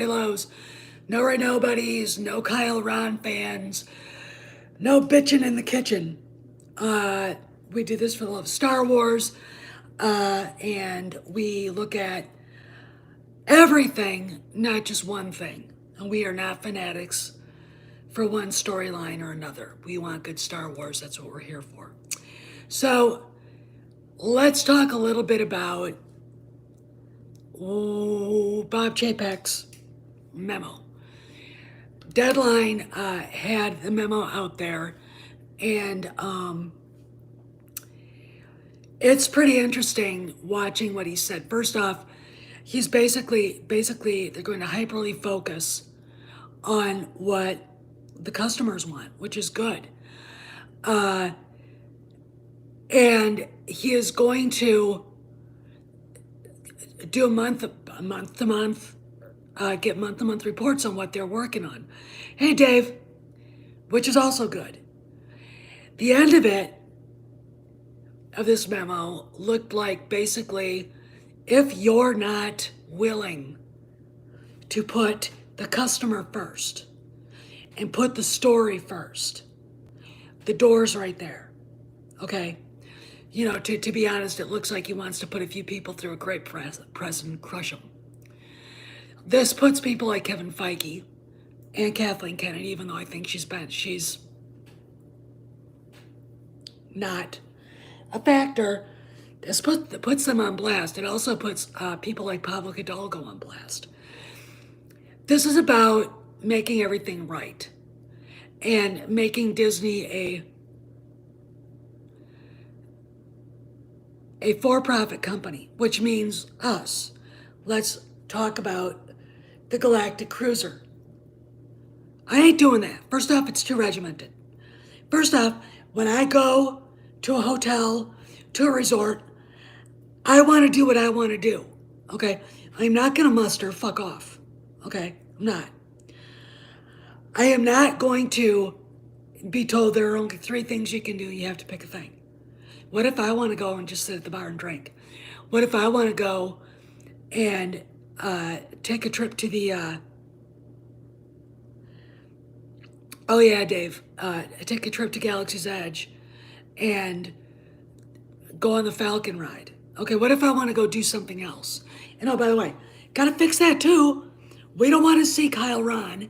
Halos, no Ray Nobodies, no Kyle Ron fans, no bitching in the kitchen. We do this for the love of Star Wars, and we look at everything, not just one thing. And we are not fanatics for one storyline or another. We want good Star Wars. That's what we're here for. So let's talk a little bit about Bob Chapek's memo. Deadline had the memo out there, and it's pretty interesting watching what he said. First off, he's basically they're going to hyperly focus on what the customers want, which is good. And he is going to do a month to month, get month to month reports on what they're working on. Hey, Dave, which is also good. The end of this memo looked like basically, if you're not willing to put the customer first and put the story first, the door's right there. Okay? You know, to be honest, it looks like he wants to put a few people through a great press and crush them. This puts people like Kevin Feige and Kathleen Kennedy, even though I think she's not a factor. This puts them on blast. It also puts people like Pablo Hidalgo on blast. This is about making everything right and making Disney a for-profit company, which means us. Let's talk about the Galactic Cruiser. I ain't doing that. First off, it's too regimented. First off, when I go to a hotel, to a resort, I want to do what I want to do. Okay? I'm not going to muster. Fuck off. Okay? I'm not. I am not going to be told there are only 3 things you can do. You have to pick a thing. What if I want to go and just sit at the bar and drink? What if I want to go and take a trip to the oh yeah, Dave, take a trip to Galaxy's Edge and go on the Falcon ride? Okay, what if I want to go do something else? And oh, by the way, gotta fix that too. We don't want to see Kyle Ron.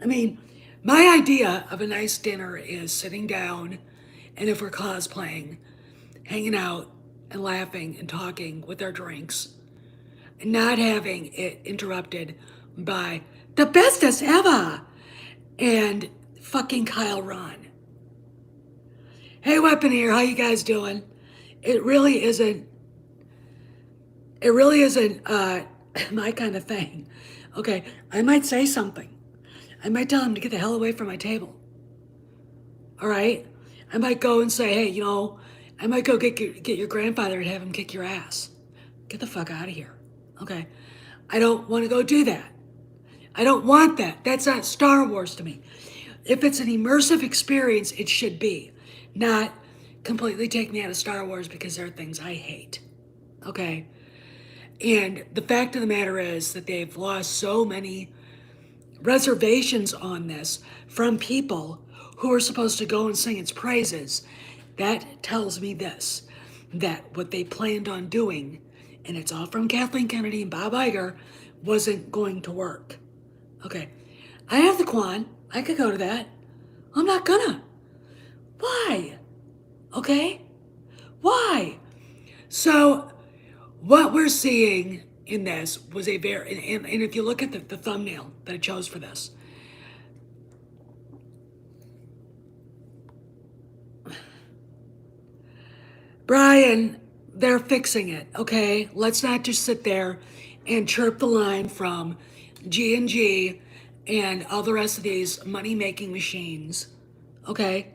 I mean, my idea of a nice dinner is sitting down, and if we're cosplaying, hanging out and laughing and talking with our drinks, and not having it interrupted by the bestest ever and fucking Kyle Ron. Hey, Weapon here, how you guys doing? It really isn't my kind of thing. Okay, I might say something. I might tell him to get the hell away from my table. All right? I might go and say, hey, you know, I might go get your grandfather and have him kick your ass. Get the fuck out of here. Okay? I don't want to go do that. I don't want that. That's not Star Wars to me. If it's an immersive experience, it should be. Not completely take me out of Star Wars because there are things I hate. Okay? And the fact of the matter is that they've lost so many reservations on this from people who are supposed to go and sing its praises. That tells me this, that what they planned on doing, and it's all from Kathleen Kennedy and Bob Iger, wasn't going to work. Okay, I have the Quan. I could go to that. I'm not gonna. Why? Okay? Why? So what we're seeing in this was a very, and if you look at the thumbnail that I chose for this, Brian, they're fixing it, okay? Let's not just sit there and chirp the line from G&G and all the rest of these money-making machines, okay?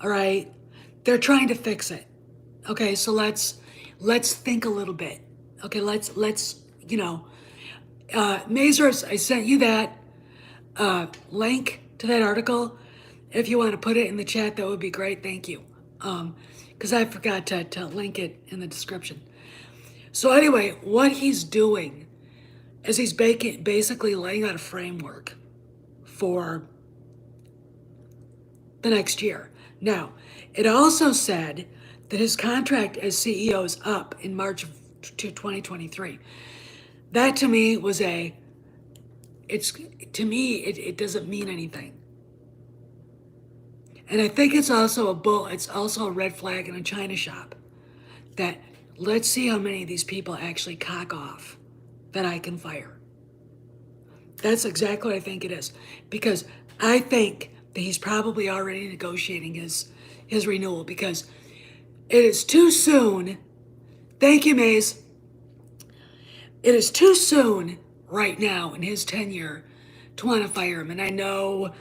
All right? They're trying to fix it. Okay, so let's think a little bit. Okay, let's you know, Mazers, I sent you that link to that article. If you want to put it in the chat, that would be great. Thank you. Because I forgot to link it in the description. So anyway, what he's doing is he's basically laying out a framework for the next year. Now, it also said that his contract as CEO is up in March of 2023. That to me was it doesn't mean anything. And I think it's also a red flag in a China shop that let's see how many of these people actually cock off that I can fire. That's exactly what I think it is. Because I think that he's probably already negotiating his renewal because it is too soon. Thank you, Maze. It is too soon right now in his tenure to want to fire him. And I know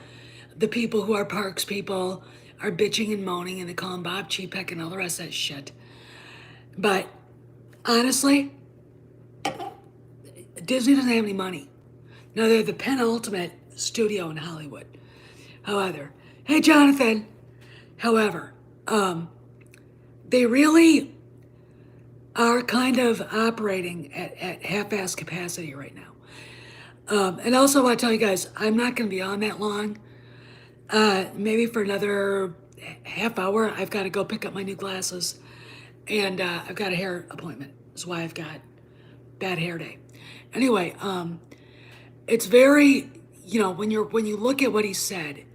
the people who are parks people are bitching and moaning and they call him Bob Chapek and all the rest of that shit. But honestly, Disney doesn't have any money. Now they're the penultimate studio in Hollywood. However, hey Jonathan. However, they really are kind of operating at half-ass capacity right now. And also I want to tell you guys, I'm not going to be on that long. Maybe for another half hour, I've got to go pick up my new glasses. And I've got a hair appointment. That's why I've got bad hair day. Anyway, it's very, when you look at what he said,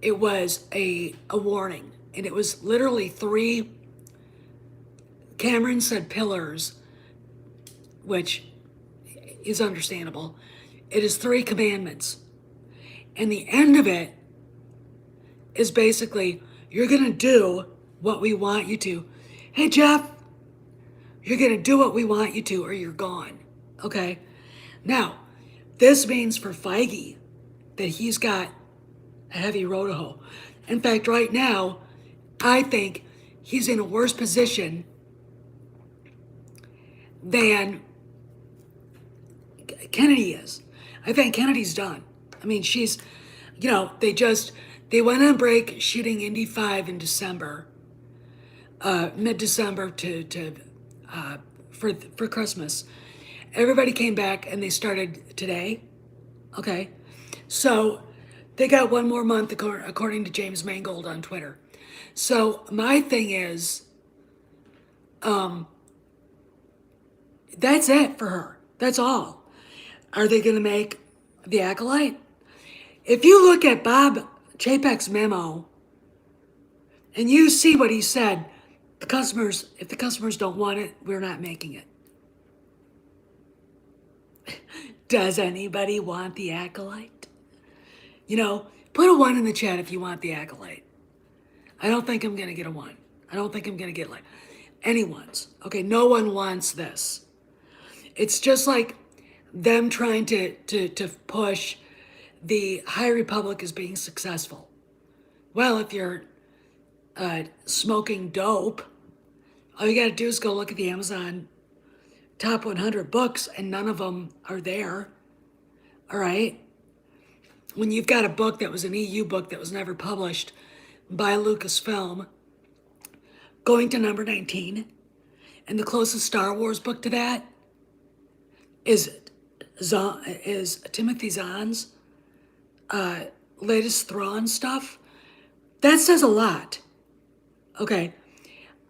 it was a warning. And it was literally 3, Cameron said pillars, which is understandable. It is 3 commandments. And the end of it is basically, you're going to do what we want you to. Hey, Jeff, you're going to do what we want you to or you're gone. Okay? Now, this means for Feige that he's got a heavy road to hoe. In fact, right now, I think he's in a worse position than Kennedy is. I think Kennedy's done. I mean, she's, they went on break shooting Indy 5 in December, mid-December for Christmas. Everybody came back and they started today. Okay. So they got 1 more month according to James Mangold on Twitter. So my thing is, that's it for her. That's all. Are they going to make The Acolyte? If you look at Bob Chapek's memo and you see what he said, if the customers don't want it, we're not making it. Does anybody want The Acolyte? Put a 1 in the chat if you want The Acolyte. I don't think I'm going to get a 1. I don't think I'm going to get anyone's. Okay, no one wants this. It's just like them trying to push the High Republic as being successful. Well, if you're smoking dope, all you got to do is go look at the Amazon top 100 books and none of them are there. All right? When you've got a book that was an EU book that was never published by Lucasfilm going to number 19, and the closest Star Wars book to that is Timothy Zahn's latest Thrawn stuff. That says a lot. Okay.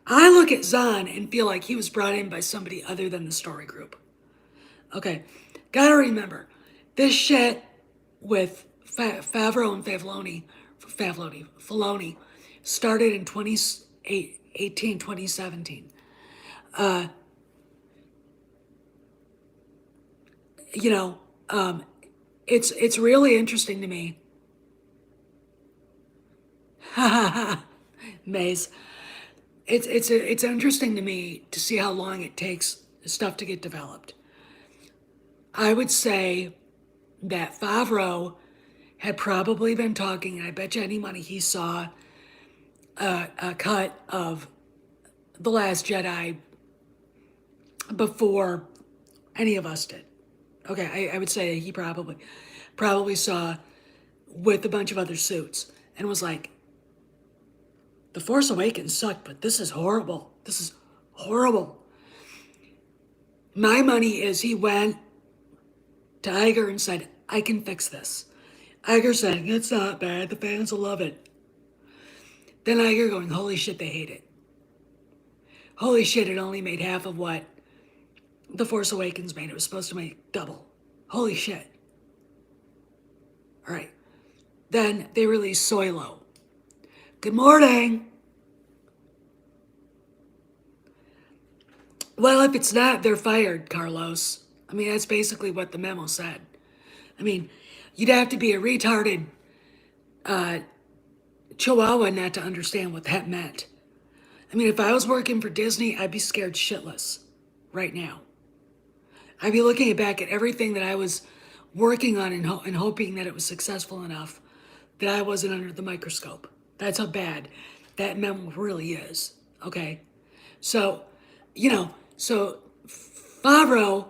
I look at Zahn and feel like he was brought in by somebody other than the story group. Okay. Gotta remember, this shit with Favreau and Filoni started in 2018, 2017. It's really interesting to me. Maze. It's interesting to me to see how long it takes stuff to get developed. I would say that Favreau had probably been talking, and I bet you any money he saw a cut of The Last Jedi before any of us did. Okay, I would say he probably saw with a bunch of other suits and was like, The Force Awakens sucked, but this is horrible. This is horrible. My money is he went to Iger and said, I can fix this. Iger saying, it's not bad, the fans will love it. Then Iger going, holy shit, they hate it. Holy shit, it only made half of what The Force Awakens made. It was supposed to make double. Holy shit. All right. Then they released Solo. Good morning. Well, if it's not, they're fired, Carlos. I mean, that's basically what the memo said. I mean, you'd have to be a retarded chihuahua not to understand what that meant. I mean, if I was working for Disney, I'd be scared shitless right now. I'd be looking back at everything that I was working on and hoping that it was successful enough that I wasn't under the microscope. That's how bad that memo really is, okay? So, so Favreau,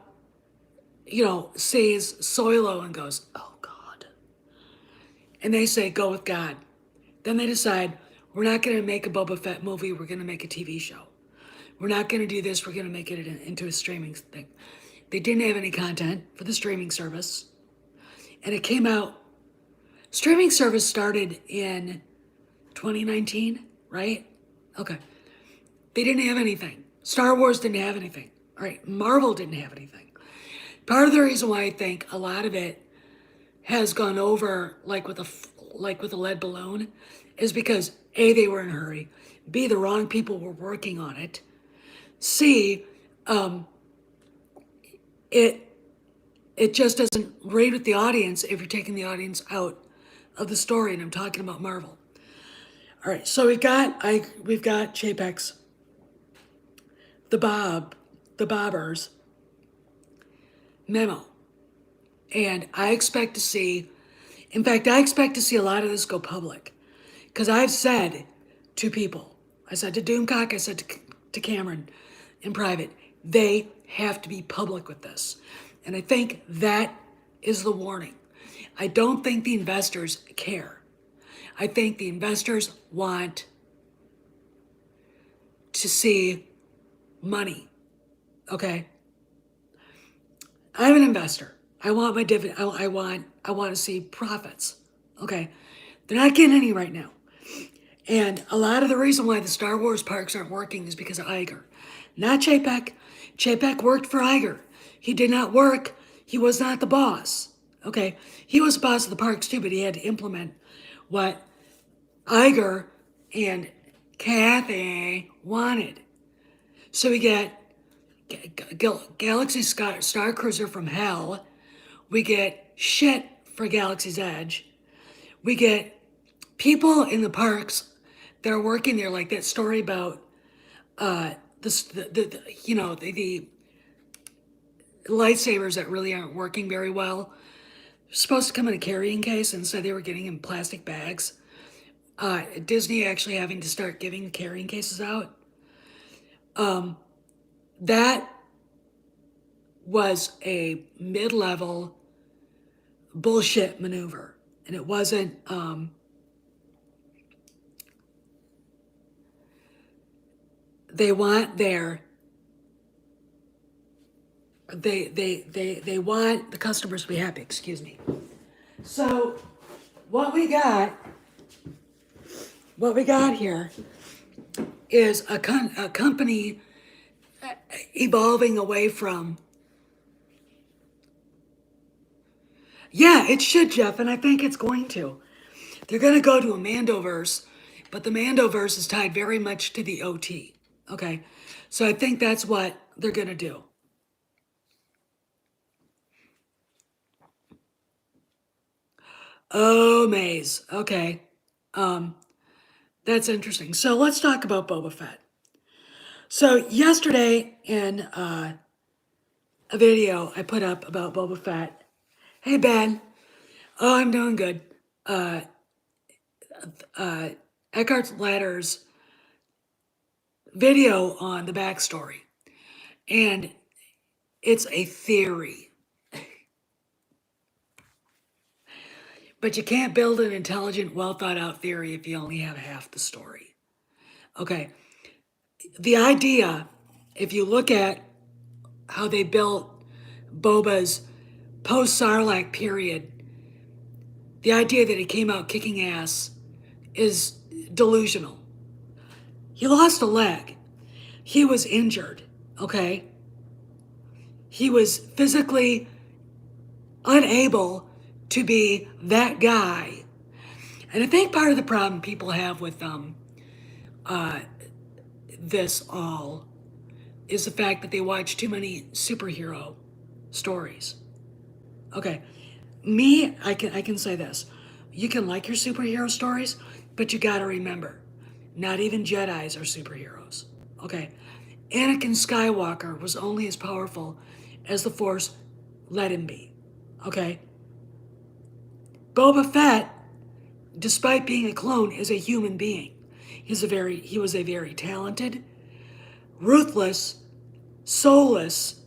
sees Solo and goes, oh God. And they say, go with God. Then they decide, we're not going to make a Boba Fett movie, we're going to make a TV show. We're not going to do this, we're going to make it into a streaming thing. They didn't have any content for the streaming service. And it came out, streaming service started in 2019, right? Okay. They didn't have anything. Star Wars didn't have anything. All right, Marvel didn't have anything. Part of the reason why I think a lot of it has gone over like with a lead balloon is because A, they were in a hurry. B, the wrong people were working on it. C, it just doesn't rate with the audience if you're taking the audience out of the story, and I'm talking about Marvel. All right, so we've got CHAPEKS, the Bobbers, memo. And I expect to see a lot of this go public. Because I've said to people, I said to Doomcock, I said to Cameron in private, they have to be public with this. And I think that is the warning. I don't think the investors care. I think the investors want to see money, okay? I'm an investor. I want my dividend. I want to see profits. Okay, they're not getting any right now, and a lot of the reason why the Star Wars parks aren't working is because of Iger, not Chapek. Chapek worked for Iger. He did not work. He was not the boss. Okay, he was the boss of the parks too, but he had to implement what Iger and Kathy wanted. So we get Galaxy Star Cruiser from hell. We get shit for Galaxy's Edge. We get people in the parks that are working there, like that story about the lightsabers that really aren't working very well. They're supposed to come in a carrying case, and instead they were getting in plastic bags. Disney actually having to start giving carrying cases out. That was a mid-level bullshit maneuver, and it wasn't. They want their. They want the customers to be happy. Excuse me. So, what we got here is a company evolving away from. Yeah, it should, Jeff, and I think it's going to. They're going to go to a Mandoverse, but the Mandoverse is tied very much to the OT. Okay, so I think that's what they're going to do. Oh, Maze. Okay, that's interesting. So let's talk about Boba Fett. So yesterday in a video I put up about Boba Fett. Hey, Ben. Oh, I'm doing good. Eckhart Ladder's video on the backstory. And it's a theory. But you can't build an intelligent, well thought out theory if you only have half the story. Okay. The idea, if you look at how they built Boba's post-Sarlacc period, the idea that he came out kicking ass is delusional. He lost a leg. He was injured, okay? He was physically unable to be that guy. And I think part of the problem people have with this all is the fact that they watch too many superhero stories. Okay, I can say this. You can like your superhero stories, but you gotta remember, not even Jedis are superheroes. Okay, Anakin Skywalker was only as powerful as the Force let him be. Okay, Boba Fett, despite being a clone, is a human being. He was a very talented, ruthless, soulless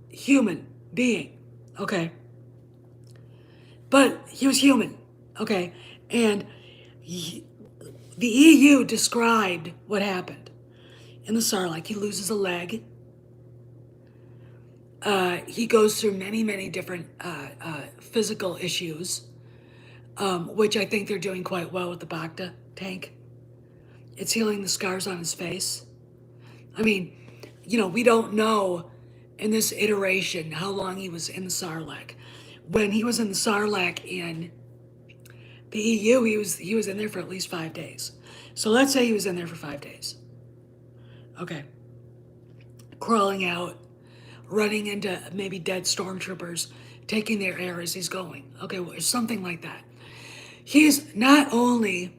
human being. Okay, but he was human. Okay, and the EU described what happened in the Sarlacc. He loses a leg. He goes through many different physical issues, which I think they're doing quite well with the Bacta tank. It's healing the scars on his face. I mean, we don't know in this iteration how long he was in the Sarlacc. When he was in the Sarlacc in the EU, he was in there for at least 5 days. So let's say he was in there for 5 days. Okay. Crawling out, running into maybe dead stormtroopers, taking their air as he's going. Okay, well, something like that. He's not only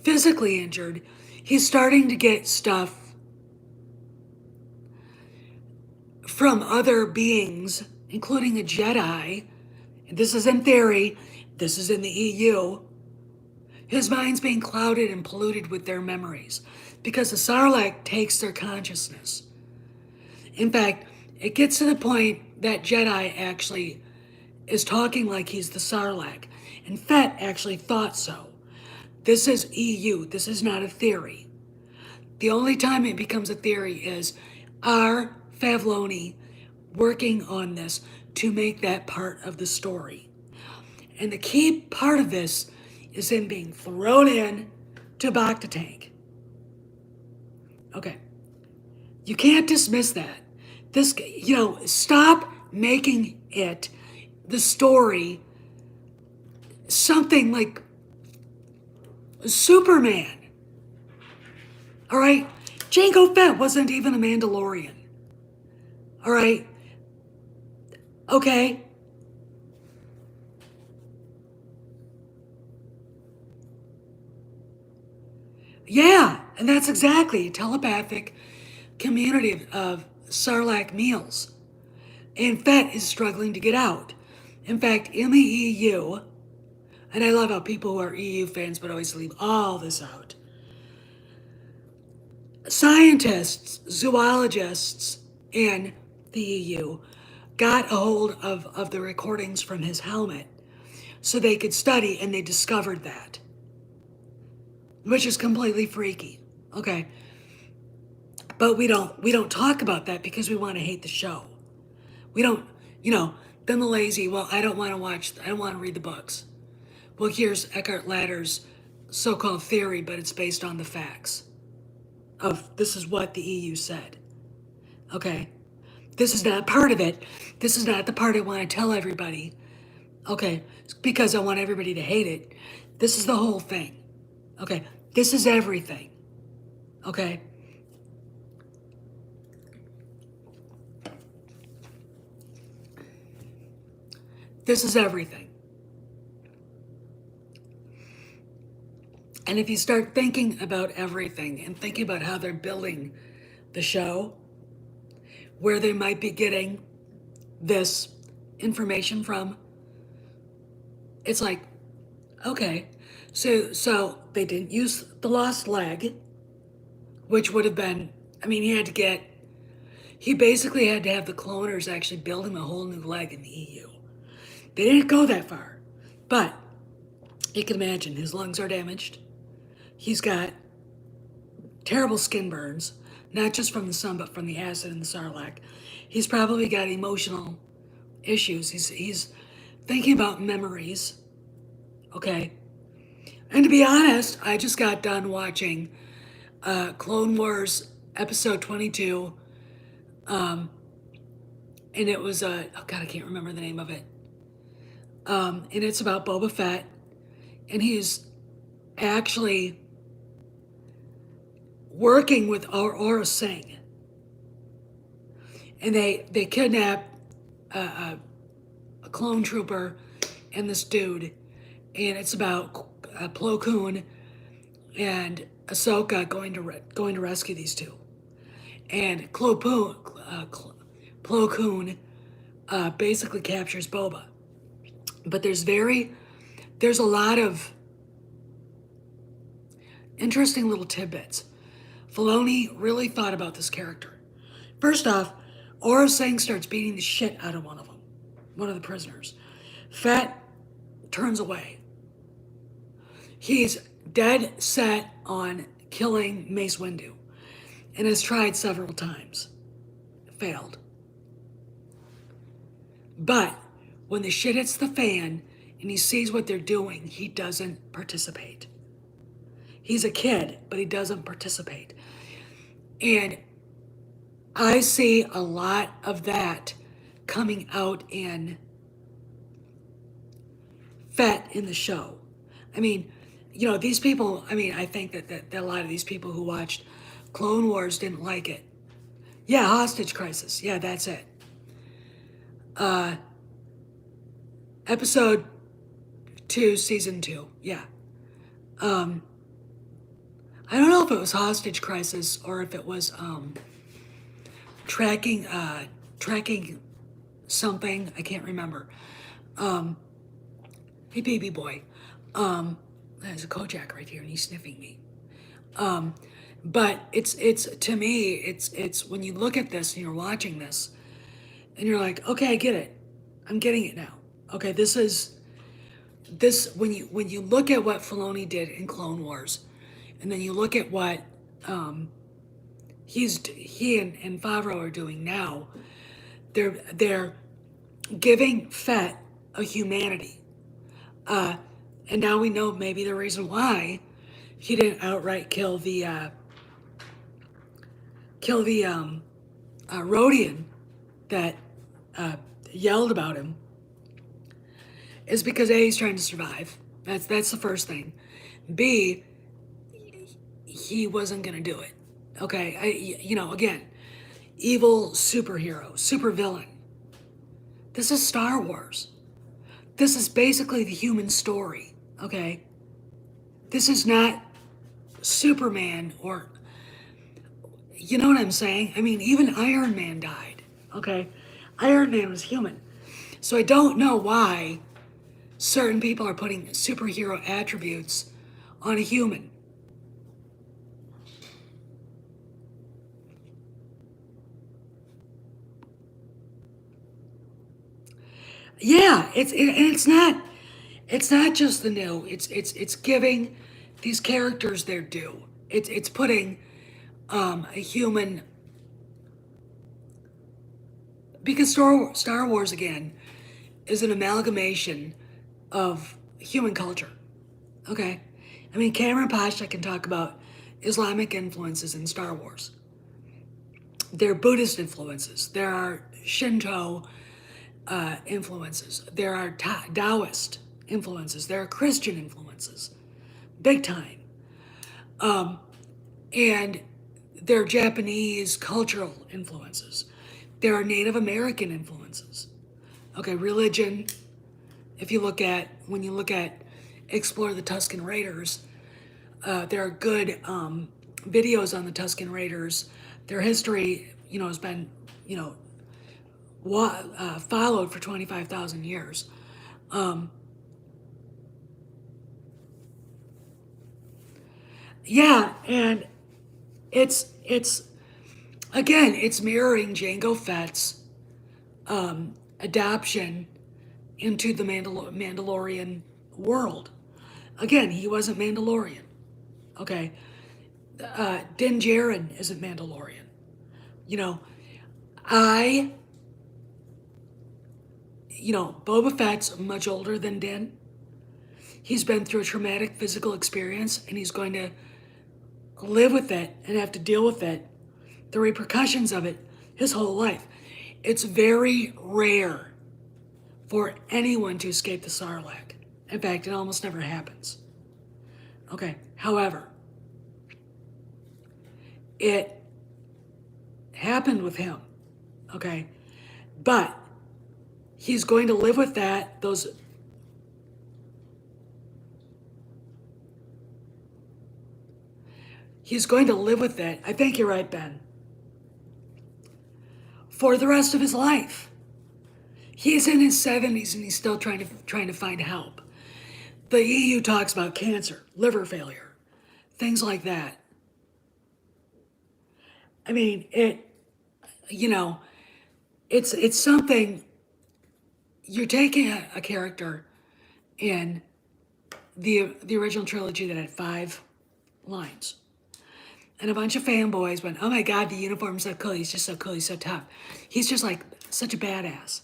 physically injured, he's starting to get stuff from other beings, including a Jedi. This is in theory, this is in the EU. His mind's being clouded and polluted with their memories because the Sarlacc takes their consciousness. In fact, it gets to the point that Jedi actually is talking like he's the Sarlacc, and Fett actually thought so. This is EU, this is not a theory. The only time it becomes a theory is are Favloni working on this to make that part of the story. And the key part of this is him being thrown in to Bacta tank. Okay. You can't dismiss that. This, stop making it, the story, something like Superman. All right? Jango Fett wasn't even a Mandalorian. All right? Okay? Yeah, and that's exactly a telepathic community of Sarlacc meals. And Fett is struggling to get out. In fact, in the EU, and I love how people who are EU fans would always leave all this out. Scientists, zoologists in the EU got a hold of the recordings from his helmet so they could study, and they discovered that, which is completely freaky. Okay, but we don't talk about that because we want to hate the show. We don't, then the lazy, well, I don't want to read the books. Well, here's Eckhart Ladder's so-called theory, but it's based on the facts of this is what the EU said. Okay, this is not part of it. This is not the part I want to tell everybody. Okay, because I want everybody to hate it. This is the whole thing. Okay, this is everything. Okay. This is everything. And if you start thinking about everything and thinking about how they're building the show, where they might be getting this information from, it's like, okay, so they didn't use the lost leg, which would have been, he basically had to have the cloners actually build him a whole new leg in the EU. They didn't go that far, but you can imagine his lungs are damaged. He's got terrible skin burns. not just from the sun, but from the acid in the Sarlacc. He's probably got emotional issues. He's thinking about memories. Okay. And to be honest, I just got done watching Clone Wars episode 22. And it was, oh God, I can't remember the name of it. And it's about Boba Fett. And he's actually working with Aura Singh. And they kidnap a clone trooper and this dude. And it's about Plo Koon and Ahsoka going to rescue these two. And Plo Koon basically captures Boba. But there's a lot of interesting little tidbits. Filoni really thought about this character. First off, Aura Singh starts beating the shit out of one of the prisoners. Fett turns away. He's dead set on killing Mace Windu and has tried several times. Failed. But when the shit hits the fan and he sees what they're doing, he doesn't participate. He's a kid, but he doesn't participate. And I see a lot of that coming out in Fett in the show. I mean, these people, I think that a lot of these people who watched Clone Wars didn't like it. Yeah, hostage crisis. Yeah, that's it. Episode 2, season 2. Yeah. I don't know if it was hostage crisis or if it was tracking something. I can't remember. Hey, baby boy. There's a Kojak right here, and he's sniffing me. But it's to me, it's when you look at this and you're watching this, and you're like, okay, I get it. I'm getting it now. Okay, this when you look at what Filoni did in Clone Wars, and then you look at what he and Favreau are doing now, they're giving Fett a humanity. And now we know maybe the reason why he didn't outright kill the Rhodian that yelled about him is because A, he's trying to survive. That's the first thing. B, he wasn't gonna do it. Okay, again, evil superhero, supervillain. This is Star Wars. This is basically the human story. Okay, this is not Superman or, you know what I'm saying? I mean, even Iron Man died. Okay, Iron Man was human. So I don't know why certain people are putting superhero attributes on a human. Yeah, it's not just the new. It's giving these characters their due. It's putting a human, because Star Wars again is an amalgamation of human culture. Okay, I mean, Cameron Pasha can talk about Islamic influences in Star Wars. There are Buddhist influences. There are Shinto influences. There are Taoist influences. There are Christian influences, big time. And there are Japanese cultural influences. There are Native American influences. Okay, religion. When you look at Explore the Tusken Raiders, there are good videos on the Tusken Raiders. Their history, has been, followed for 25,000 years. Yeah, and it's again, it's mirroring Jango Fett's adoption into the Mandalorian world. Again, he wasn't Mandalorian. Okay, Din Djarin isn't Mandalorian. You know, I, Boba Fett's much older than Din. He's been through a traumatic physical experience and he's going to live with it and have to deal with it, the repercussions of it, his whole life. It's very rare for anyone to escape the Sarlacc. In fact, it almost never happens. Okay, however, it happened with him. Okay, but he's going to live with that, he's going to live with it, I think you're right, Ben, for the rest of his life. He's in his 70s and he's still trying to find help. The EU talks about cancer, liver failure, things like that. I mean, you know, it's something. You're taking a character in the original trilogy that had 5 lines, and a bunch of fanboys went, "Oh my God, the uniform's so cool. He's just so cool. He's so tough. He's just like such a badass."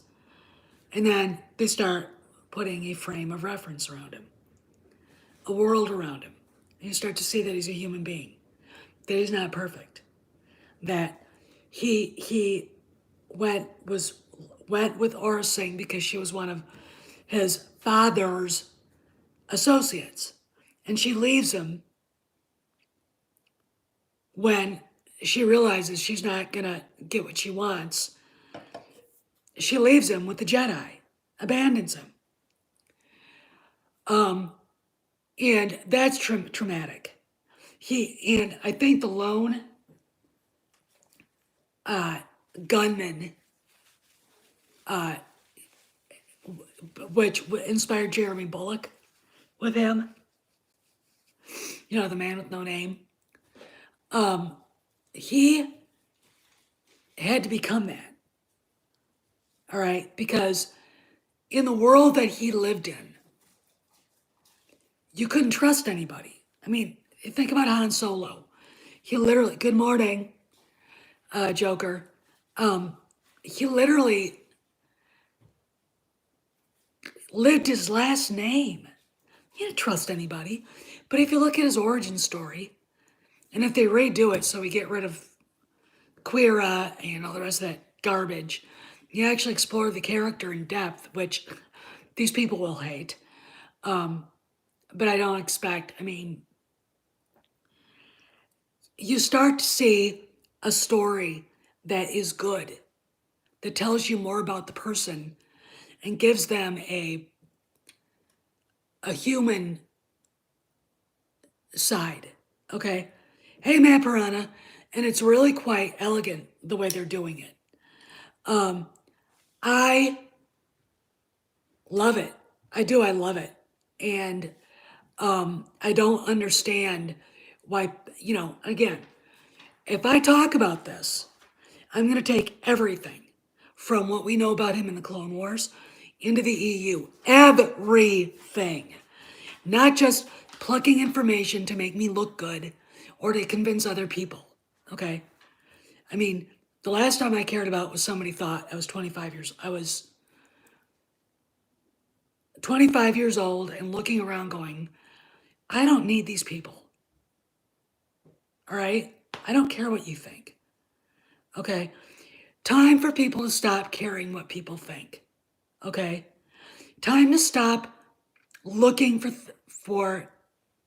And then they start putting a frame of reference around him, a world around him. And you start to see that he's a human being, that he's not perfect, that he went with Aura Singh because she was one of his father's associates, and she leaves him when she realizes she's not gonna get what she wants. She leaves him with the Jedi, abandons him, and that's traumatic. And I think the lone gunman, uh, which inspired Jeremy Bullock with him, the man with no name, he had to become that. All right, because in the world that he lived in, you couldn't trust anybody. I mean, think about Han Solo. He literally, good morning, Joker. He literally lived his last name. He didn't trust anybody. But if you look at his origin story, and if they redo it so we get rid of Queera and all the rest of that garbage, you actually explore the character in depth, which these people will hate. But I don't expect, you start to see a story that is good, that tells you more about the person and gives them a human side. Okay? Hey, Matt Piranha. And it's really quite elegant the way they're doing it. I love it. I do. I love it. And I don't understand why, again, if I talk about this, I'm going to take everything from what we know about him in the Clone Wars into the EU. Everything. Not just plucking information to make me look good or to convince other people. Okay? I mean, the last time I cared about was somebody thought I was 25 years old and looking around going, I don't need these people. All right? I don't care what you think. Okay? Time for people to stop caring what people think. Okay? Time to stop looking for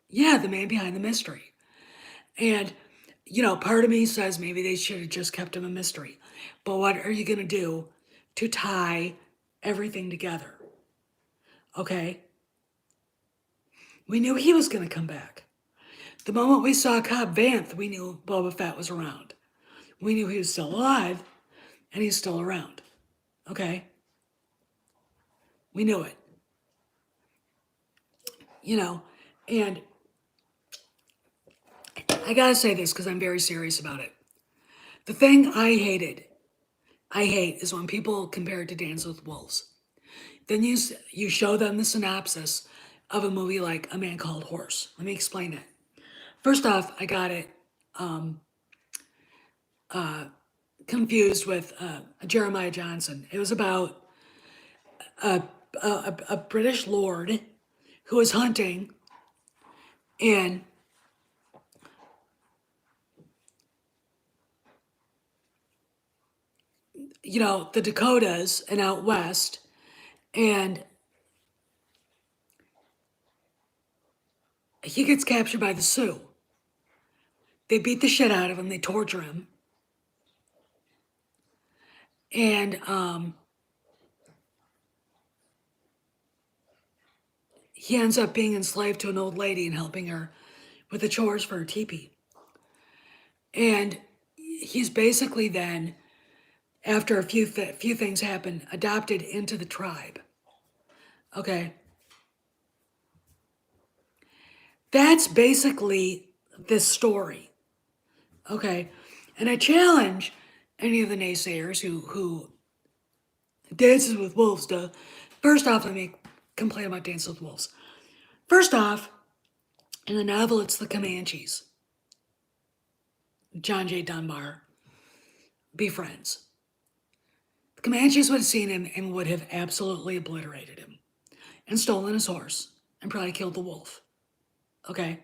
the man behind the mystery. And part of me says maybe they should have just kept him a mystery. But what are you going to do to tie everything together? Okay? We knew he was going to come back. The moment we saw Cobb Vanth, we knew Boba Fett was around. We knew he was still alive, and he's still around. Okay? We knew it. And I gotta say this because I'm very serious about it. The thing I hate is when people compare it to Dance with Wolves. Then you show them the synopsis of a movie like A Man Called Horse. Let me explain it. First off, I got it confused with Jeremiah Johnson. It was about a British lord who was hunting in the Dakotas and out west, and he gets captured by the Sioux. They beat the shit out of him. They torture him, and he ends up being enslaved to an old lady and helping her with the chores for her teepee. And he's basically then, after a few things happen, adopted into the tribe. Okay, that's basically this story. Okay, and I challenge any of the naysayers who Dances with Wolves does. First off, let me complain about Dances with Wolves. First off, in the novel, it's the Comanches. John J. Dunbar befriends. The Comanches would have seen him and would have absolutely obliterated him and stolen his horse and probably killed the wolf. Okay?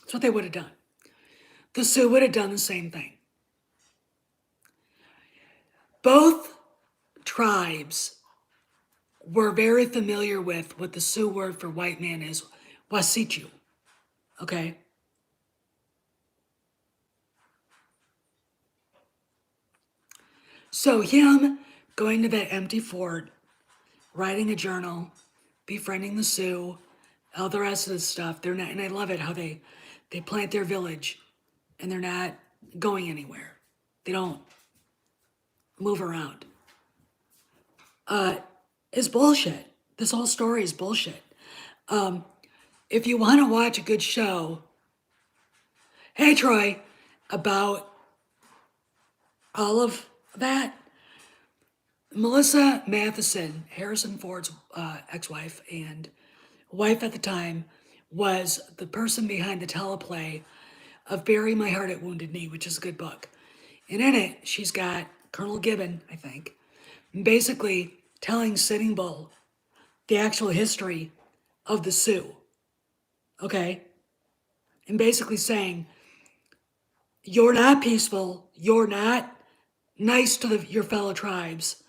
That's what they would have done. The Sioux would have done the same thing. Both tribes were very familiar with what the Sioux word for white man is, wasichu. Okay? So him going to that empty fort, writing a journal, befriending the Sioux, all the rest of this stuff, they're not, and I love it how they plant their village and they're not going anywhere. They don't move around. It's bullshit. This whole story is bullshit. If you want to watch a good show, hey Troy, about all of that, Melissa Matheson, Harrison Ford's ex-wife and wife at the time, was the person behind the teleplay of Bury My Heart at Wounded Knee, which is a good book. And in it, she's got Colonel Gibbon, I think, basically telling Sitting Bull the actual history of the Sioux. Okay? And basically saying, you're not peaceful, you're not nice to your fellow tribes.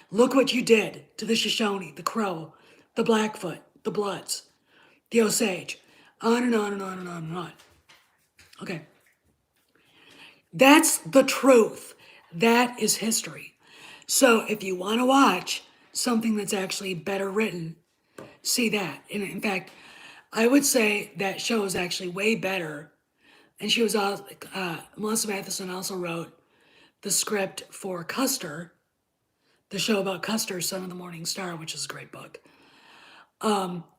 Look what you did to the Shoshone, the Crow, the Blackfoot, the Bloods, the Osage, on and on and on and on and on. Okay. That's the truth. That is history. So if you want to watch something that's actually better written, see that. And in fact, I would say that show is actually way better. And she was Melissa Matheson also wrote the script for Custer, the show about Custer, Son of the Morning Star, which is a great book.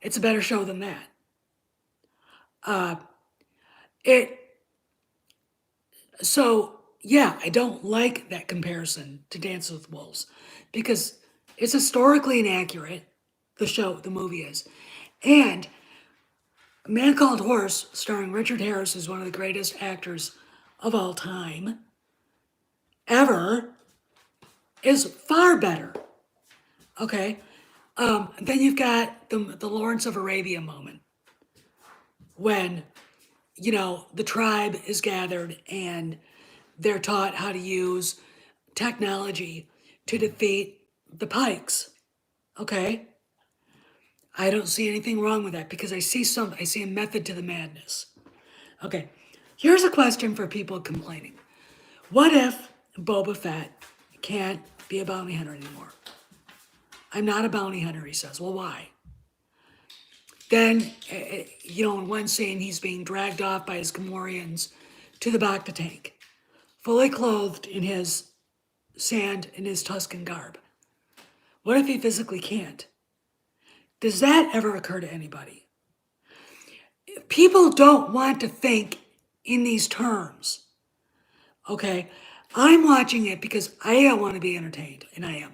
It's a better show than that. So yeah, I don't like that comparison to Dances with Wolves because it's historically inaccurate. The movie is, and A Man Called Horse, starring Richard Harris, is one of the greatest actors of all time, ever, is far better. Okay, then you've got the Lawrence of Arabia moment when the tribe is gathered and they're taught how to use technology to defeat the Pikes. Okay? I don't see anything wrong with that because I see a method to the madness. Okay. Here's a question for people complaining. What if Boba Fett can't be a bounty hunter anymore? I'm not a bounty hunter, he says. Well, why? Then, in one scene, he's being dragged off by his Gamorreans to the Bacta tank, fully clothed in his sand and his Tuscan garb. What if he physically can't? Does that ever occur to anybody? People don't want to think in these terms. Okay? I'm watching it because A, I want to be entertained, and I am.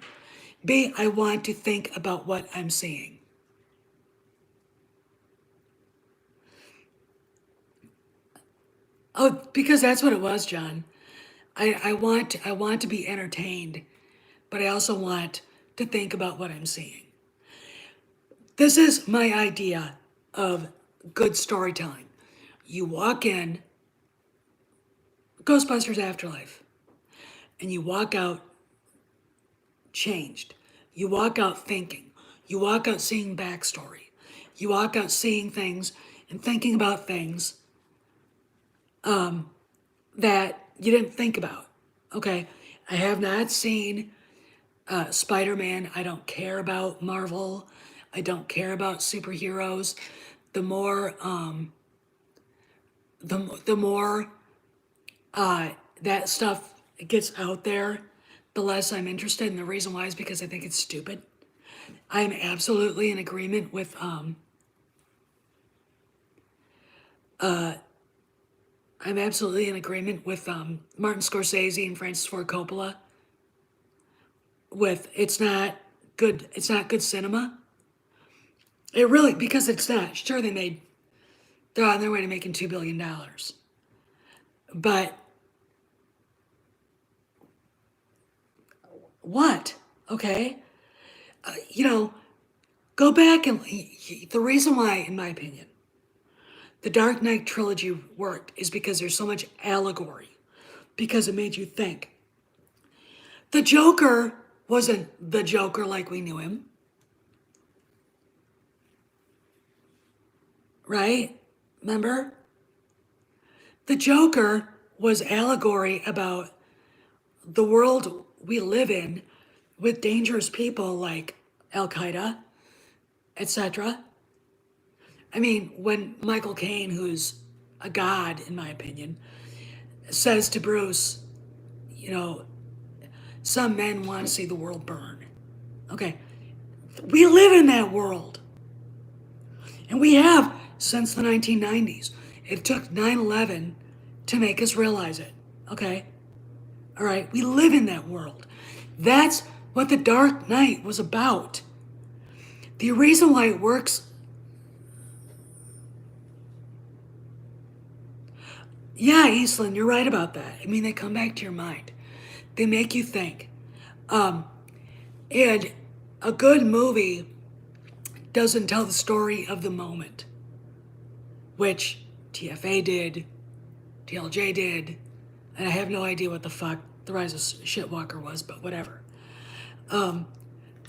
B, I want to think about what I'm seeing. Oh, because that's what it was, John. I want to be entertained, but I also want to think about what I'm seeing. This is my idea of good storytelling. You walk in Ghostbusters Afterlife, and you walk out changed. You walk out thinking. You walk out seeing backstory. You walk out seeing things and thinking about things that you didn't think about. Okay, I have not seen Spider-Man. I don't care about Marvel. I don't care about superheroes. The more, the more that stuff gets out there, the less I'm interested. And the reason why is because I think it's stupid. I'm absolutely in agreement with Martin Scorsese and Francis Ford Coppola. With it's not good. It's not good cinema. It really because it's not. Sure, they're on their way to making $2 billion, but what? Okay, you know, go back and the reason why, in my opinion, the Dark Knight trilogy worked is because there's so much allegory, because it made you think. The Joker wasn't the Joker like we knew him, right? Remember? The Joker was allegory about the world we live in with dangerous people like Al Qaeda, etc. I mean, when Michael Caine, who's a god in my opinion, says to Bruce, you know, some men want to see the world burn. Okay, we live in that world. And we have since the 1990s. It took 9/11 to make us realize it. Okay? All right, we live in that world. That's what the Dark Knight was about. The reason why it works. Yeah, Eastland, you're right about that. I mean, they come back to your mind. They make you think. And a good movie doesn't tell the story of the moment, which TFA did, TLJ did, and I have no idea what the fuck The Rise of Shitwalker was, but whatever. A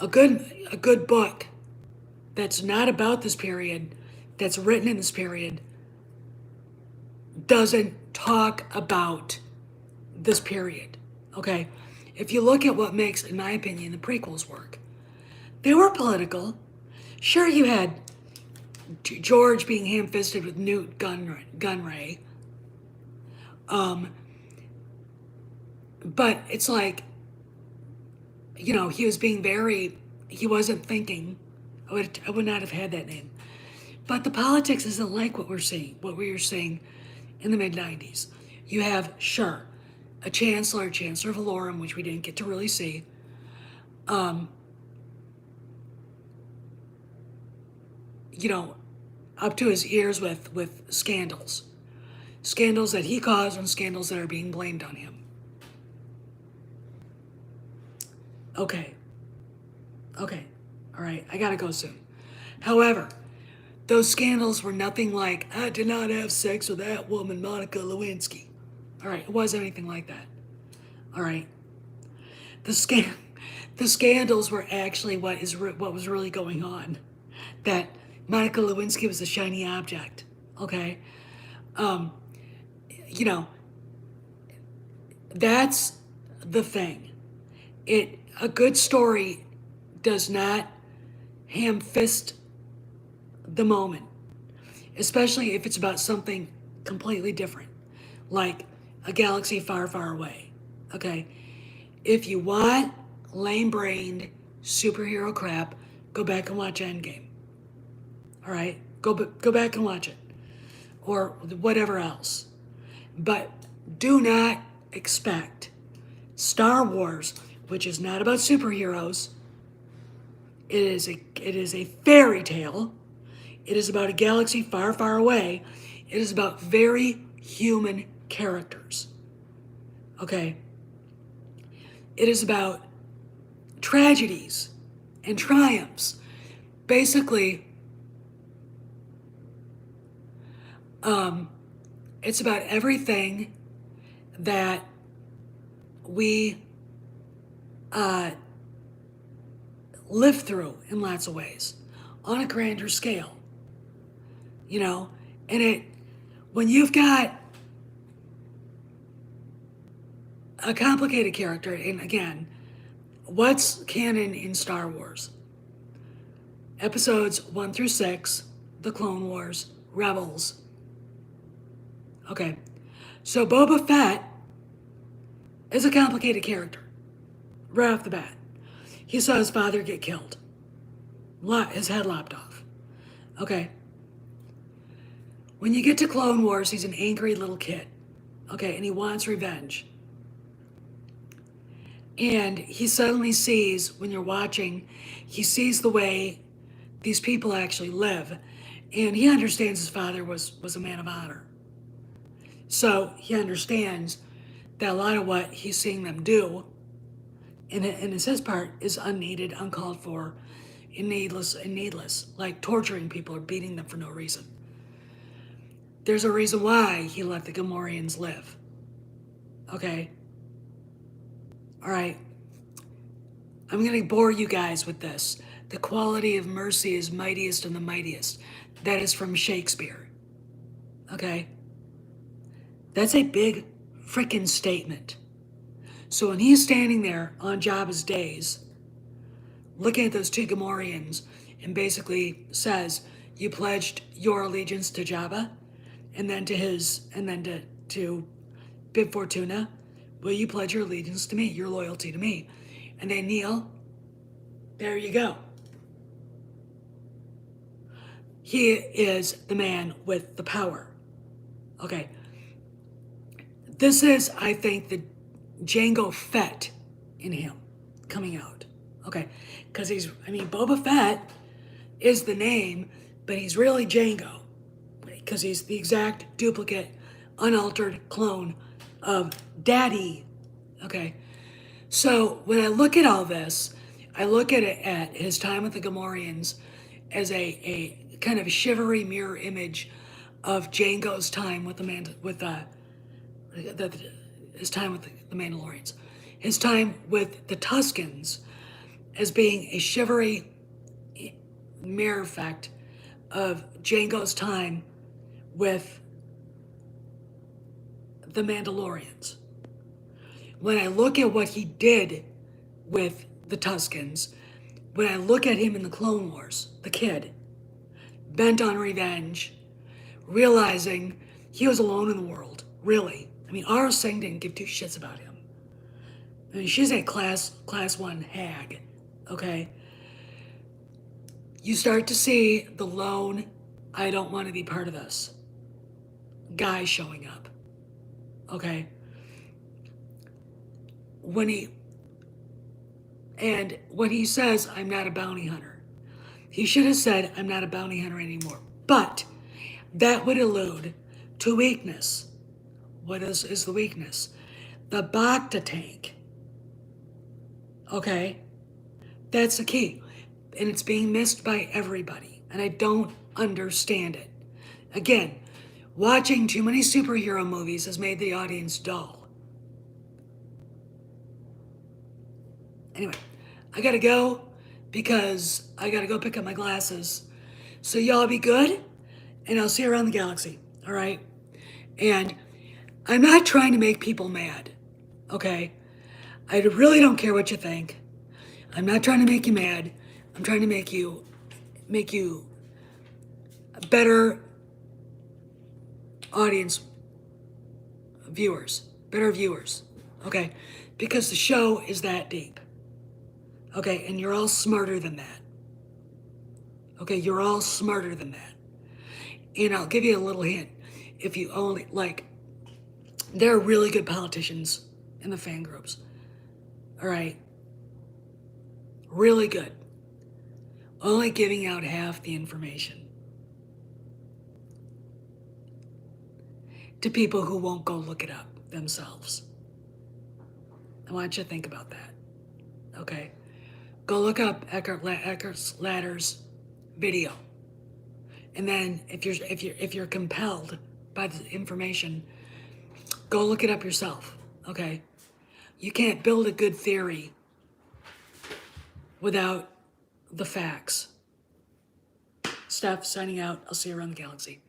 good book that's not about this period, that's written in this period, doesn't talk about this period. Okay? If you look at what makes, in my opinion, the prequels work, they were political. Sure, you had George being ham-fisted with Newt Gunray. But it's like, he was being he wasn't thinking. I would not have had that name. But the politics isn't like what we were seeing in the mid-90s. You have, sure, a Chancellor Valorum, which we didn't get to really see. Up to his ears with scandals. Scandals that he caused and scandals that are being blamed on him. Okay. All right, I gotta go soon. However, those scandals were nothing like, I did not have sex with that woman, Monica Lewinsky. All right, it wasn't anything like that. All right. The scandals were actually what was really going on. That Monica Lewinsky was a shiny object. Okay. That's the thing. A good story does not ham fist the moment, especially if it's about something completely different, like a galaxy far, far away. Okay? If you want lame-brained superhero crap, go back and watch Endgame. All right? Go back and watch it. Or whatever else. But do not expect Star Wars, which is not about superheroes. It is a fairy tale. It is about a galaxy far, far away. It is about very human characters. Okay? It is about tragedies and triumphs. Basically, it's about everything that we live through in lots of ways on a grander scale, you know? And when you've got a complicated character, and again, what's canon in Star Wars? Episodes 1 through 6, The Clone Wars, Rebels. Okay, so Boba Fett is a complicated character, right off the bat. He saw his father get killed, his head lopped off. Okay, when you get to Clone Wars, he's an angry little kid. Okay, and he wants revenge. And he suddenly sees, when you're watching, he sees the way these people actually live. And he understands his father was a man of honor. So he understands that a lot of what he's seeing them do, and it's his part, is unneeded, uncalled for, and needless, like torturing people or beating them for no reason. There's a reason why he let the Gamorreans live. Okay? Alright. I'm going to bore you guys with this. The quality of mercy is mightiest in the mightiest. That is from Shakespeare. Okay? That's a big frickin' statement. So when he's standing there on Jabba's days, looking at those two Gamorreans, and basically says, "You pledged your allegiance to Jabba, and then to Bib Fortuna, will you pledge your allegiance to me, your loyalty to me?" And they kneel. There you go. He is the man with the power. Okay. This is, I think, the Jango Fett in him coming out. Okay. Because Boba Fett is the name, but he's really Jango. Because he's the exact duplicate, unaltered clone of Daddy. Okay. So when I look at all this, I look at it at his time with the Gamorreans as a kind of chivalry mirror image of Jango's time with his time with the Mandalorians, his time with the Tuscans as being a chivalry mirror effect of Jango's time with the Mandalorians. When I look at what he did with the Tuscans, when I look at him in the Clone Wars, the kid, bent on revenge, realizing he was alone in the world, really. Aurra Singh didn't give two shits about him. She's a class 1 hag, okay? You start to see the lone, I don't want to be part of this guy showing up, okay? When he says, "I'm not a bounty hunter," he should have said, "I'm not a bounty hunter anymore." But that would allude to weakness. What is the weakness? The Bacta tank. Okay? That's the key. And it's being missed by everybody. And I don't understand it. Again, watching too many superhero movies has made the audience dull. Anyway, I gotta go because I gotta go pick up my glasses. So y'all be good, and I'll see you around the galaxy, all right? And I'm not trying to make people mad, okay? I really don't care what you think. I'm not trying to make you mad. I'm trying to make you better audience viewers, better viewers, okay? Because the show is that deep, okay? And you're all smarter than that, okay? You're all smarter than that. And I'll give you a little hint. If you only, there are really good politicians in the fan groups, all right? Really good. Only giving out half the information to people who won't go look it up themselves. I want you to think about that. Okay? Go look up Eckhart Ladder's video. And then if you're compelled by the information, go look it up yourself. Okay? You can't build a good theory without the facts. Steph, signing out. I'll see you around the galaxy.